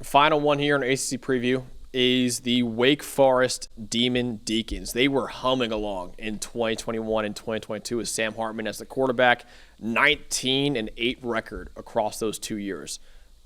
final one here in ACC preview is the Wake Forest Demon Deacons. They were humming along in 2021 and 2022 with Sam Hartman as the quarterback, 19-8 record across those 2 years.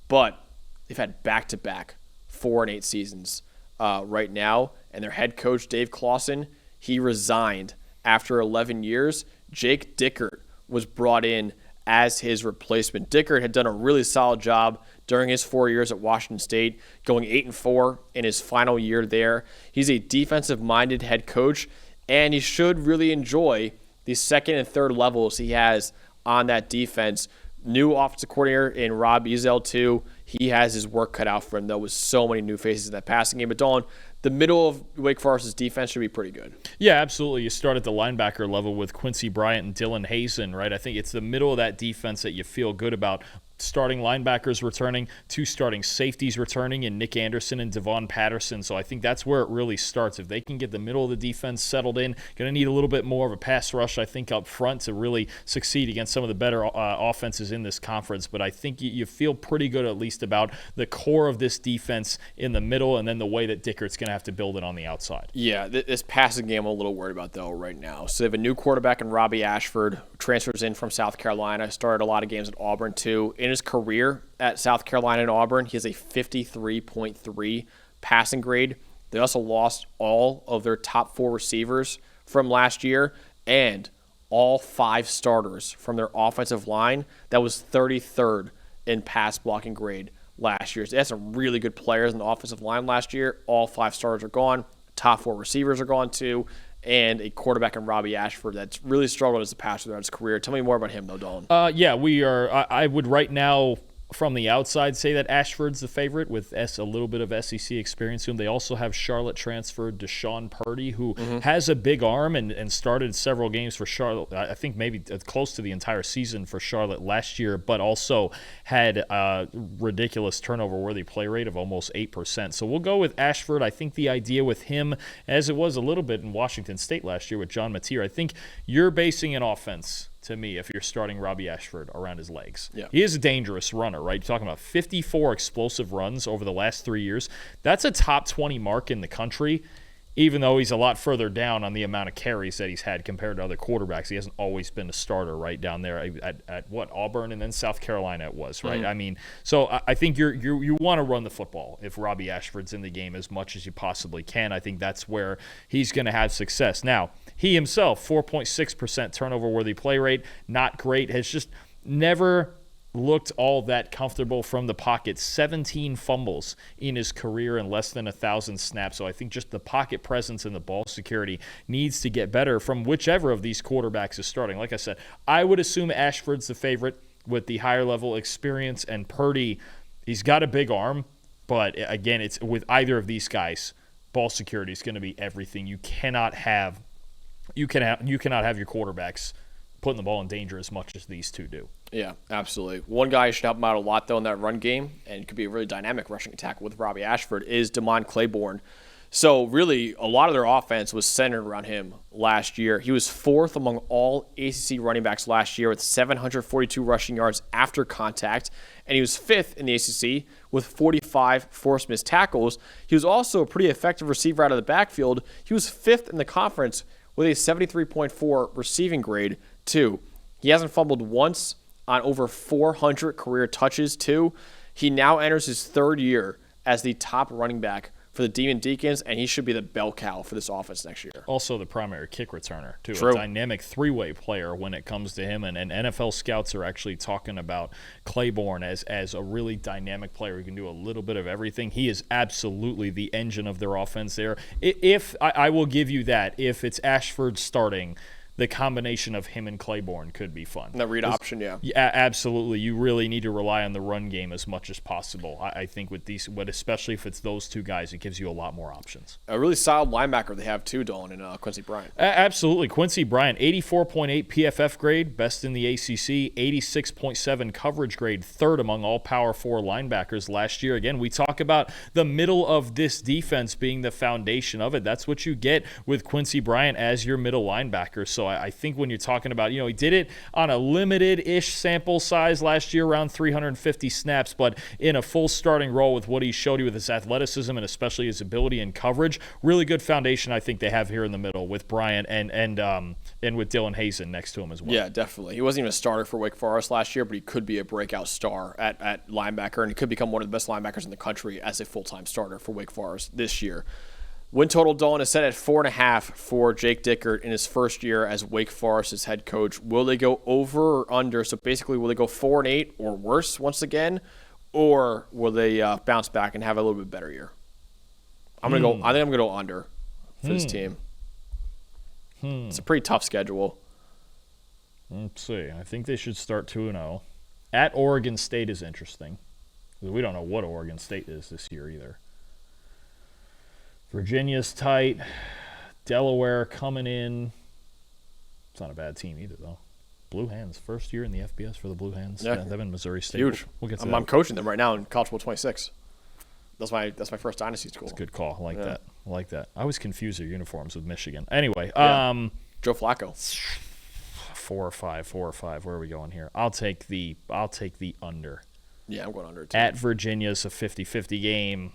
But they've had back-to-back 4-8 seasons right now, and their head coach, Dave Clawson, he resigned after 11 years. Jake Dickert was brought in as his replacement. Dickert had done a really solid job during his 4 years at Washington State, going 8-4 in his final year there. He's a defensive-minded head coach, and he should really enjoy the second and third levels he has on that defense. New offensive coordinator in Rob Ezel, too. He has his work cut out for him, though, with so many new faces in that passing game. But, Dalton, the middle of Wake Forest's defense should be pretty good. Yeah, absolutely. You start at the linebacker level with Quincy Bryant and Dylan Hazen, right? I think it's the middle of that defense that you feel good about. Starting linebackers returning, 2 starting safeties returning, and Nick Anderson and Devon Patterson. So I think that's where it really starts. If they can get the middle of the defense settled in, going to need a little bit more of a pass rush, I think, up front to really succeed against some of the better offenses in this conference. But I think you feel pretty good at least about the core of this defense in the middle, and then the way that Dickert's going to have to build it on the outside. Yeah, this passing game I'm a little worried about, though, right now. So they have a new quarterback in Robbie Ashford, who transfers in from South Carolina, started a lot of games at Auburn, too. In his career at South Carolina and Auburn, he has a 53.3 passing grade. They also lost all of their top 4 receivers from last year and all 5 starters from their offensive line. That was 33rd in pass blocking grade last year. So they had some really good players in the offensive line last year. All 5 starters are gone. Top 4 receivers are gone too. And a quarterback in Robbie Ashford that's really struggled as a passer throughout his career. Tell me more about him, though, Dalton. Yeah, we are. I would right now, from the outside, say that Ashford's the favorite with a little bit of SEC experience to him. They also have Charlotte transfer Deshaun Purdy, who has a big arm and started several games for Charlotte. I think maybe close to the entire season for Charlotte last year, but also had a ridiculous turnover-worthy play rate of almost 8%. So we'll go with Ashford. I think the idea with him, as it was a little bit in Washington State last year with John Mateer, I think you're basing an offense, to me, if you're starting Robbie Ashford, around his legs. Yeah. He is a dangerous runner, right? You're talking about 54 explosive runs over the last 3 years. That's a top 20 mark in the country, even though he's a lot further down on the amount of carries that he's had compared to other quarterbacks. He hasn't always been a starter right down there at what, Auburn and then South Carolina it was, right? I mean, so I think you want to run the football if Robbie Ashford's in the game as much as you possibly can. I think that's where he's going to have success. Now, he himself, 4.6% turnover-worthy play rate, not great, has just never looked all that comfortable from the pocket. 17 fumbles in his career in less than 1,000 snaps. So I think just the pocket presence and the ball security needs to get better from whichever of these quarterbacks is starting. Like I said, I would assume Ashford's the favorite with the higher level experience, and Purdy, he's got a big arm, but again, it's with either of these guys, ball security is going to be everything. You cannot have your quarterbacks putting the ball in danger as much as these two do. Yeah, absolutely. One guy who should help him out a lot, though, in that run game, and could be a really dynamic rushing attack with Robbie Ashford, is Damon Claiborne. So really, a lot of their offense was centered around him last year. He was 4th among all ACC running backs last year with 742 rushing yards after contact, and he was 5th in the ACC with 45 forced missed tackles. He was also a pretty effective receiver out of the backfield. He was 5th in the conference with a 73.4 receiving grade, too. He hasn't fumbled once on over 400 career touches, too. He now enters his 3rd year as the top running back for the Demon Deacons, and he should be the bell cow for this offense next year. Also the primary kick returner, too. True. A dynamic 3-way player when it comes to him, and NFL scouts are actually talking about Claiborne as a really dynamic player who can do a little bit of everything. He is absolutely the engine of their offense there. If I will give you that, if it's Ashford starting, the combination of him and Claiborne could be fun. The read option, yeah. Yeah, absolutely. You really need to rely on the run game as much as possible. I think with these, but especially if it's those two guys, it gives you a lot more options. A really solid linebacker they have too, Dalton, and Quincy Bryant. Absolutely. Quincy Bryant, 84.8 PFF grade, best in the ACC, 86.7 coverage grade, 3rd among all Power 4 linebackers last year. Again, we talk about the middle of this defense being the foundation of it. That's what you get with Quincy Bryant as your middle linebacker. So So I think when you're talking about, he did it on a limited-ish sample size last year, around 350 snaps, but in a full starting role with what he showed you with his athleticism and especially his ability in coverage, really good foundation I think they have here in the middle with Bryant and with Dylan Hazen next to him as well. Yeah, definitely. He wasn't even a starter for Wake Forest last year, but he could be a breakout star at linebacker, and he could become one of the best linebackers in the country as a full-time starter for Wake Forest this year. Win total, Dalton, is set at 4.5 for Jake Dickert in his first year as Wake Forest's head coach. Will they go over or under? So basically, will they go 4-8 or worse once again, or will they bounce back and have a little bit better year? I think I'm gonna go under for this team. It's a pretty tough schedule. Let's see. I think they should start 2-0. At Oregon State is interesting. We don't know what Oregon State is this year either. Virginia's tight. Delaware coming in. It's not a bad team either, though. Blue Hands, first year in the FBS for the Blue Hands. Yeah, them in Missouri State. Huge. We'll get to I'm coaching them right now in College Bowl 26. That's my first dynasty school. That's a good call. I like that. I always confuse their uniforms with Michigan. Anyway, Joe Flacco. 4 or 5. Where are we going here? I'll take the under. Yeah, I'm going under too. At Virginia's a 50-50 game.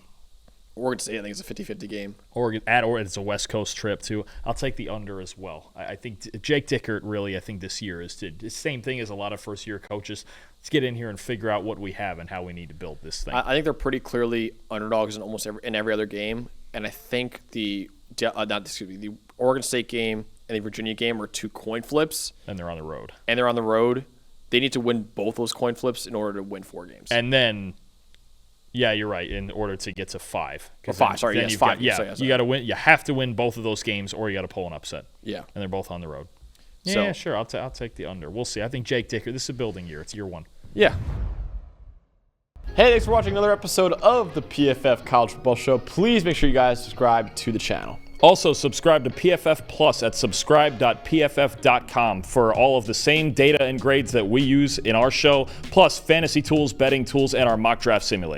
Oregon State, I think, it's a 50-50 game. Oregon, it's a West Coast trip, too. I'll take the under as well. I think Jake Dickert, really, I think this year is the same thing as a lot of first-year coaches. Let's get in here and figure out what we have and how we need to build this thing. I think they're pretty clearly underdogs in almost every other game, and I think the Oregon State game and the Virginia game are two coin flips. And they're on the road. They need to win both those coin flips in order to win 4 games. And then... Yeah, you're right. In order to get to 5, or 5. Sorry, yes, 5. You got to win. You have to win both of those games, or you got to pull an upset. Yeah, and they're both on the road. Yeah, sure. I'll take the under. We'll see. I think Jake Dickert. This is a building year. It's year 1. Yeah. Hey, thanks for watching another episode of the PFF College Football Show. Please make sure you guys subscribe to the channel. Also, subscribe to PFF Plus at subscribe.pff.com for all of the same data and grades that we use in our show, plus fantasy tools, betting tools, and our mock draft simulator.